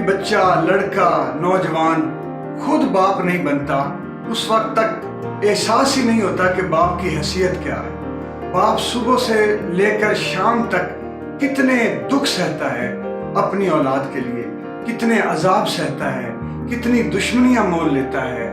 बच्चा, लड़का, नौजवान खुद बाप नहीं बनता उस वक्त तक एहसास ही नहीं होता कि बाप की हैसियत क्या है। बाप सुबह से लेकर शाम तक कितने दुख सहता है अपनी औलाद के लिए, कितने अजाब सहता है, कितनी दुश्मनियां मोल लेता है,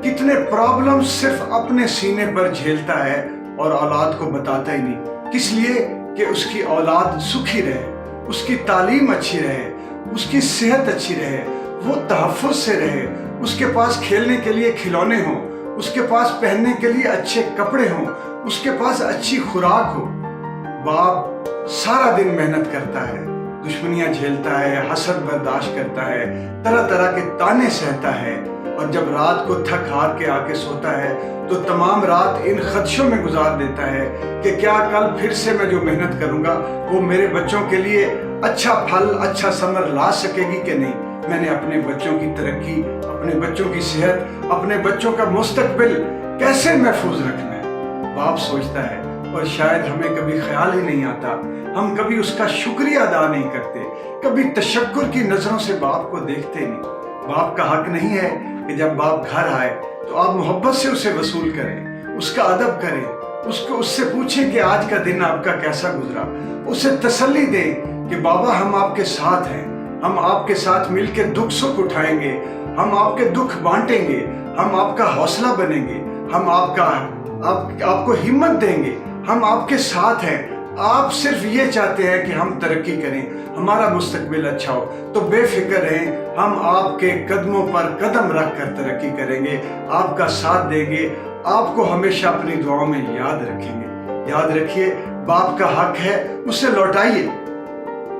कितने प्रॉब्लम सिर्फ अपने सीने पर झेलता है और औलाद को बताता ही नहीं। किस लिए? कि उसकी औलाद सुखी रहे, उसकी तालीम अच्छी रहे, उसकी सेहत अच्छी रहे, वो तहफ़्फ़ुज़ से रहे, उसके पास खेलने के लिए खिलौने हों, उसके पास पहनने के लिए अच्छे कपड़े हों, उसके पास अच्छी खुराक हो। बाप सारा दिन मेहनत करता है, दुश्मनियाँ झेलता है, हसद बर्दाश्त करता है, तरह तरह के ताने सहता है, और जब रात को थक हार के आके सोता है तो तमाम रात इन खदशों में गुजार देता है कि क्या कल फिर से मैं जो मेहनत करूँगा वो मेरे बच्चों के लिए अच्छा फल, अच्छा समर ला सकेगी कि नहीं। मैंने अपने बच्चों की तरक्की, अपने बच्चों की सेहत, अपने बच्चों का मुस्तकबिल कैसे महफूज रखना है, बाप सोचता है। और शायद हमें कभी ख्याल ही नहीं आता, हम कभी उसका शुक्रिया अदा नहीं करते, कभी तशक्कुर की नज़रों से बाप को देखते नहीं। बाप का हक नहीं है कि जब बाप घर आए तो आप मोहब्बत से उसे वसूल करें, उसका अदब करें, उससे पूछें कि आज का दिन आपका कैसा गुजरा, उसे तसल्ली दें कि बाबा हम आपके साथ हैं, हम आपके साथ मिलकर दुख सुख उठाएंगे, हम आपके दुख बांटेंगे, हम आपका हौसला बनेंगे, हम आपको हिम्मत देंगे, हम आपके साथ हैं। आप सिर्फ ये चाहते हैं कि हम तरक्की करें, हमारा मुस्तकबिल अच्छा हो, तो बेफिक्र रहें, हम आपके कदमों पर कदम रख कर तरक्की करेंगे, आपका साथ देंगे, आपको हमेशा अपनी दुआओं में याद रखेंगे। याद रखिए, बाप का हक है, उसे लौटाइए।